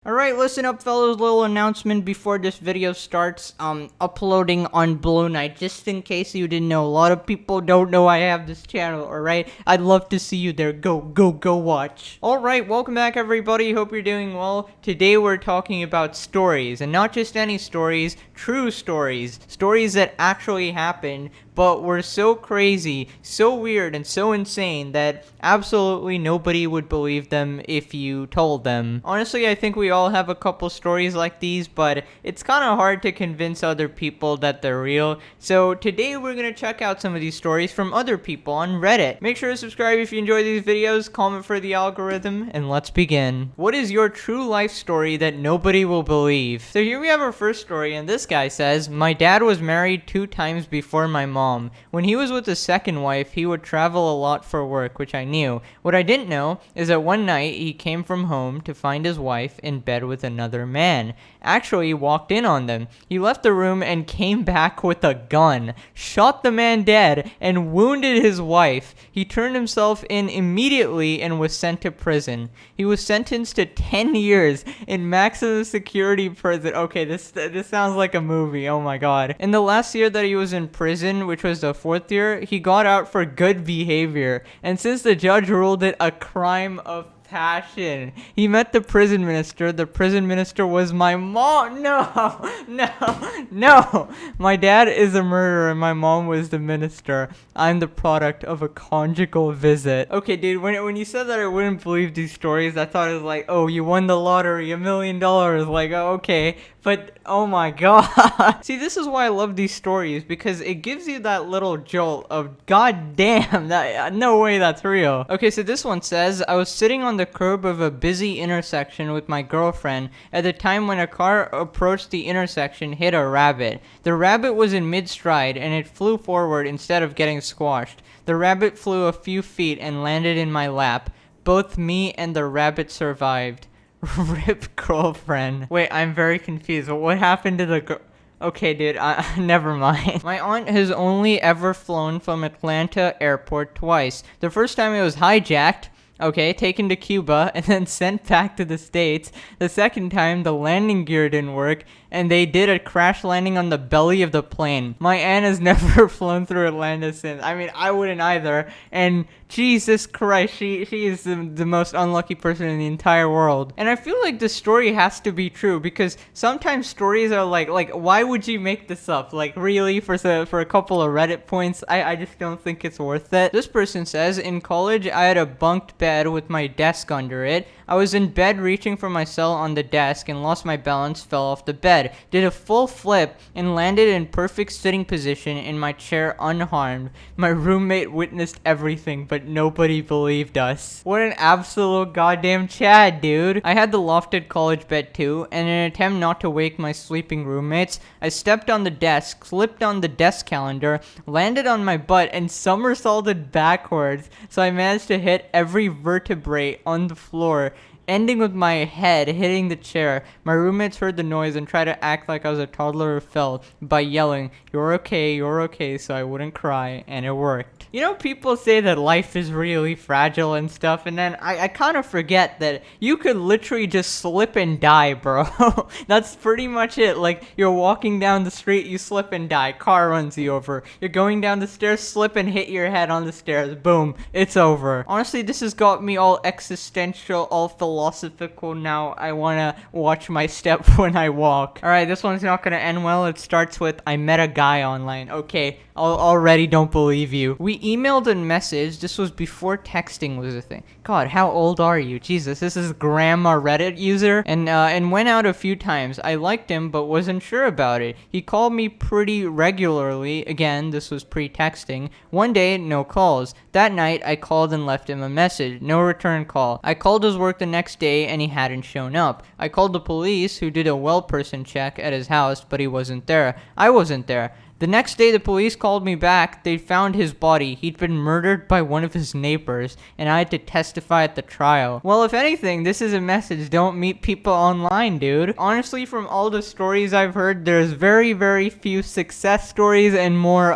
Alright, listen up fellas, little announcement before this video starts. Uploading on Blue Night, just in case you didn't know. A lot of people don't know I have this channel, alright? I'd love to see you there. Go watch. Alright, welcome back everybody, hope you're doing well. Today we're talking about stories, and not just any stories, true stories. Stories that actually happened, but were so crazy, so weird, and so insane that absolutely nobody would believe them if you told them. Honestly, I think we all have a couple stories like these, but it's kind of hard to convince other people that they're real. So today we're gonna check out some of these stories from other people on Reddit. Make sure to subscribe if you enjoy these videos, comment for the algorithm, and let's begin. What is your true life story that nobody will believe? So here we have our first story, and this guy says, "My dad was married 2 times before my mom. When he was with his second wife, he would travel a lot for work, which I knew. What I didn't know is that one night he came from home to find his wife in bed with another man. Actually, he walked in on them. He left the room and came back with a gun, shot the man dead, and wounded his wife. He turned himself in immediately and was sent to prison. He was sentenced to 10 years in maximum security prison." Okay, this sounds like a movie. Oh my god. In the last year that he was in prison, which was the 4th year, he got out for good behavior. And since the judge ruled it a crime of passion, he met the prison minister. The prison minister was my mom. No. My dad is a murderer and my mom was the minister. I'm the product of a conjugal visit. Okay, dude, when you said that I wouldn't believe these stories, I thought it was like, oh, you won the lottery, $1 million. Like, oh, okay. But, oh my god. See, this is why I love these stories, because it gives you that little jolt of, god damn, that, no way that's real. Okay, so this one says, "I was sitting on the curb of a busy intersection with my girlfriend at the time when a car approached the intersection, hit a rabbit. The rabbit was in mid-stride, and it flew forward instead of getting squashed. The rabbit flew a few feet and landed in my lap. Both me and the rabbit survived." Rip girlfriend. Wait, I'm very confused. What happened to the girl? Okay, dude, never mind. My aunt has only ever flown from Atlanta airport twice. The first time it was hijacked, okay, taken to Cuba, and then sent back to the States. The second time, the landing gear didn't work, and they did a crash landing on the belly of the plane. My aunt has never flown through Atlanta since. I mean, I wouldn't either. And Jesus Christ, she is the most unlucky person in the entire world. And I feel like this story has to be true, because sometimes stories are like, why would you make this up? Like, really, for a couple of Reddit points? I just don't think it's worth it. This person says, "In college, I had a bunked bed with my desk under it. I was in bed reaching for my cell on the desk and lost my balance, fell off the bed, did a full flip, and landed in perfect sitting position in my chair unharmed. My roommate witnessed everything, but nobody believed us." What an absolute goddamn Chad, dude. I had the lofted college bed too, and in an attempt not to wake my sleeping roommates, I stepped on the desk, slipped on the desk calendar, landed on my butt, and somersaulted backwards, so I managed to hit every vertebrae on the floor, ending with my head hitting the chair. My roommates heard the noise and tried to act like I was a toddler who fell by yelling, you're okay, so I wouldn't cry, and it worked. You know, people say that life is really fragile and stuff, and then I kind of forget that you could literally just slip and die, bro. That's pretty much it. Like, you're walking down the street, you slip and die, car runs you over. You're going down the stairs, slip and hit your head on the stairs, boom, it's over. Honestly, this has got me all existential, all philosophical now. I wanna watch my step when I walk. Alright, this one's not gonna end well. It starts with, "I met a guy online." Okay, already don't believe you. We emailed and messaged. This was before texting was a thing. God, how old are you? Jesus, this is grandma Reddit user. And went out a few times. I liked him, but wasn't sure about it. He called me pretty regularly. Again, this was pre-texting. One day, no calls. That night, I called and left him a message. No return call. I called his work the next day, and he hadn't shown up. I called the police, who did a well person check at his house, but he wasn't there. I wasn't there. The next day, the police called me back. They found his body. He'd been murdered by one of his neighbors, and I had to testify at the trial. Well, if anything, this is a message. Don't meet people online, dude. Honestly, from all the stories I've heard, there's very, very few success stories and more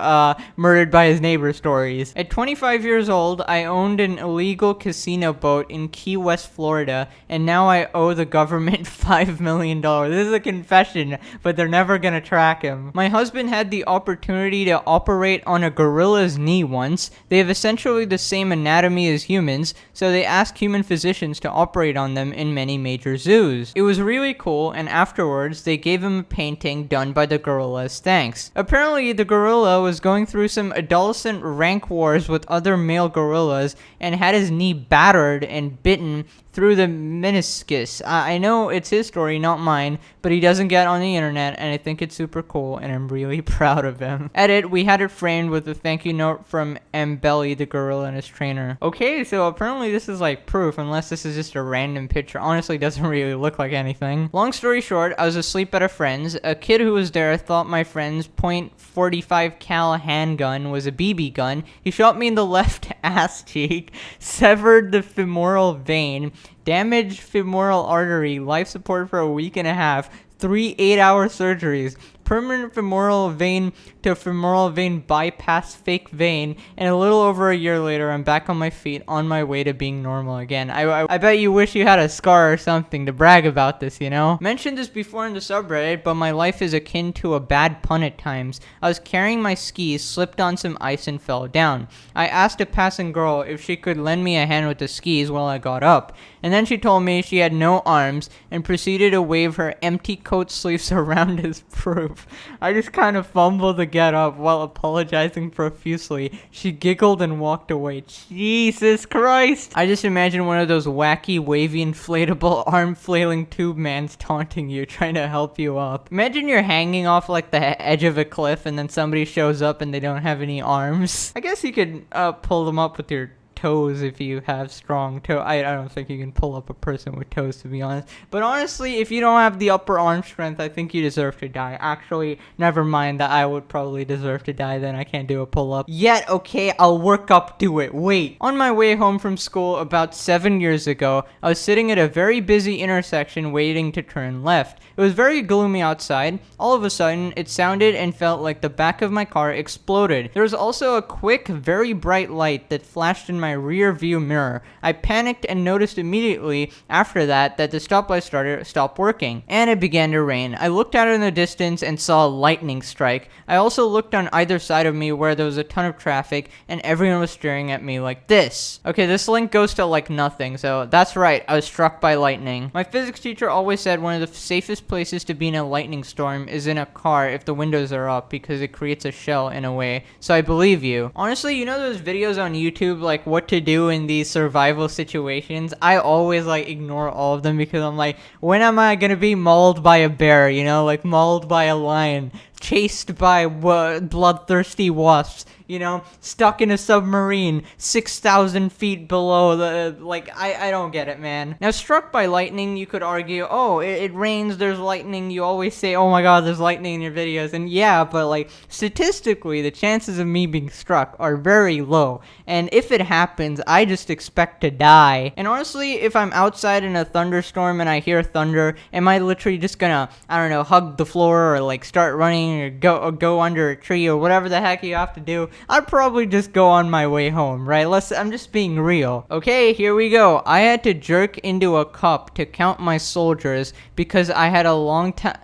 murdered by his neighbor stories. At 25 years old, I owned an illegal casino boat in Key West, Florida, and now I owe the government $5 million. This is a confession, but they're never gonna track him. My husband had the opportunity to operate on a gorilla's knee once. They have essentially the same anatomy as humans, so they asked human physicians to operate on them in many major zoos. It was really cool, and afterwards, they gave him a painting done by the gorilla as thanks. Apparently, the gorilla was going through some adolescent rank wars with other male gorillas and had his knee battered and bitten through the meniscus. I know it's his story, not mine, but he doesn't get on the internet, and I think it's super cool, and I'm really proud of him. Edit, we had it framed with a thank you note from M. Belly, the gorilla, and his trainer. Okay, so apparently this is like proof, unless this is just a random picture. Honestly, doesn't really look like anything. Long story short, I was asleep at a friend's. A kid who was there thought my friend's .45 cal handgun was a BB gun. He shot me in the left ass cheek, severed the femoral vein, damaged femoral artery, life support for a week and a half, 3 8-hour surgeries, permanent femoral vein to femoral vein bypass fake vein, and a little over a year later, I'm back on my feet, on my way to being normal again. I bet you wish you had a scar or something to brag about this, you know? Mentioned this before in the subreddit, but my life is akin to a bad pun at times. I was carrying my skis, slipped on some ice, and fell down. I asked a passing girl if she could lend me a hand with the skis while I got up, and then she told me she had no arms and proceeded to wave her empty coat sleeves around as proof. I just kind of fumbled to get up while apologizing profusely. She giggled and walked away. Jesus Christ! I just imagine one of those wacky, wavy, inflatable, arm-flailing tube mans taunting you, trying to help you up. Imagine you're hanging off like the edge of a cliff and then somebody shows up and they don't have any arms. I guess you could pull them up with your toes if you have strong toe. I don't think you can pull up a person with toes, to be honest. But honestly, if you don't have the upper arm strength, I think you deserve to die. Actually, never mind that I would probably deserve to die then. I can't do a pull-up. Yet, okay, I'll work up to it. Wait. On my way home from school about 7 years ago, I was sitting at a very busy intersection waiting to turn left. It was very gloomy outside. All of a sudden, it sounded and felt like the back of my car exploded. There was also a quick, very bright light that flashed in my rear view mirror. I panicked and noticed immediately after that the stoplight stopped working, and it began to rain. I looked out in the distance and saw a lightning strike. I also looked on either side of me where there was a ton of traffic and everyone was staring at me like this. Okay, this link goes to like nothing, so that's right, I was struck by lightning. My physics teacher always said one of the safest places to be in a lightning storm is in a car if the windows are up because it creates a shell in a way, so I believe you. Honestly, you know those videos on YouTube like what to do in these survival situations? I always like ignore all of them because I'm like, when am I gonna be mauled by a bear, you know, like mauled by a lion, chased by bloodthirsty wasps, you know, stuck in a submarine 6,000 feet below the, like, I don't get it, man. Now, struck by lightning, you could argue, oh, it rains, there's lightning, you always say, oh my god, there's lightning in your videos, and yeah, but like, statistically, the chances of me being struck are very low, and if it happens, I just expect to die. And honestly, if I'm outside in a thunderstorm and I hear thunder, am I literally just gonna, I don't know, hug the floor or like start running or go under a tree or whatever the heck you have to do? I'd probably just go on my way home, right? I'm just being real. Okay, here we go. I had to jerk into a cup to count my soldiers because I had a long time.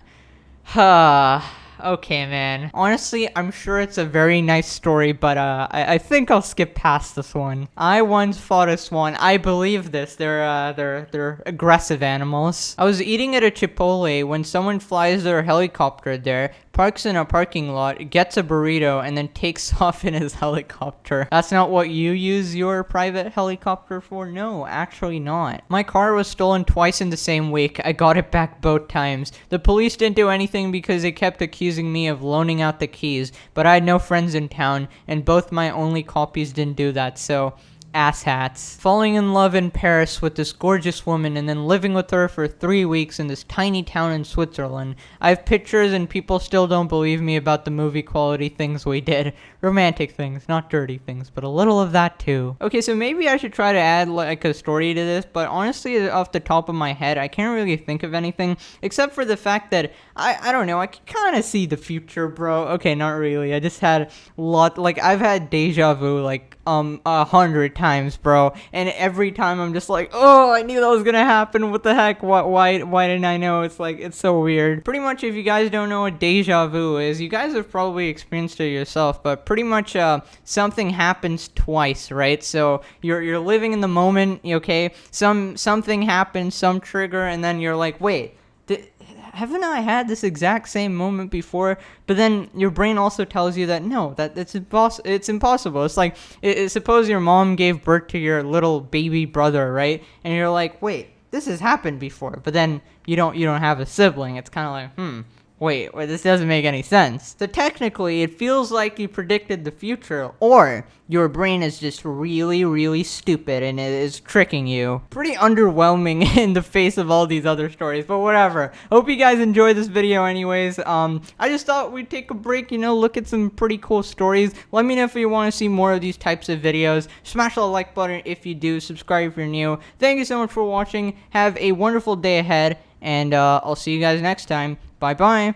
Okay, man. Honestly, I'm sure it's a very nice story, but I think I'll skip past this one. I once fought a swan. I believe this. They're aggressive animals. I was eating at a Chipotle when someone flies their helicopter there, parks in a parking lot, gets a burrito, and then takes off in his helicopter. That's not what you use your private helicopter for? No, actually not. My car was stolen twice in the same week. I got it back both times. The police didn't do anything because they kept accusing me of loaning out the keys, but I had no friends in town, and both my only copies didn't do that, so asshats. Falling in love in Paris with this gorgeous woman and then living with her for 3 weeks in this tiny town in Switzerland. I have pictures and people still don't believe me about the movie quality things we did. Romantic things, not dirty things, but a little of that too. Okay, so maybe I should try to add like a story to this, but honestly, off the top of my head, I can't really think of anything, except for the fact that, I don't know, I can kind of see the future, bro. Okay, not really. I just had I've had deja vu, like, 100 times, bro, and every time I'm just like, oh, I knew that was gonna happen. What the heck? Why didn't I know? It's like, it's so weird. Pretty much, if you guys don't know what deja vu is, you guys have probably experienced it yourself, but pretty much, something happens twice, right? So you're living in the moment, okay? Something happens, some trigger, and then you're like, wait, haven't I had this exact same moment before? But then your brain also tells you that no, that it's impossible. It's like, suppose your mom gave birth to your little baby brother, right? And you're like, wait, this has happened before. But then you don't have a sibling. It's kind of like, wait, this doesn't make any sense. So technically, it feels like you predicted the future, or your brain is just really, really stupid and it is tricking you. Pretty underwhelming in the face of all these other stories, but whatever. Hope you guys enjoyed this video anyways. I just thought we'd take a break, look at some pretty cool stories. Let me know if you want to see more of these types of videos. Smash the like button if you do. Subscribe if you're new. Thank you so much for watching. Have a wonderful day ahead, and I'll see you guys next time. Bye-bye.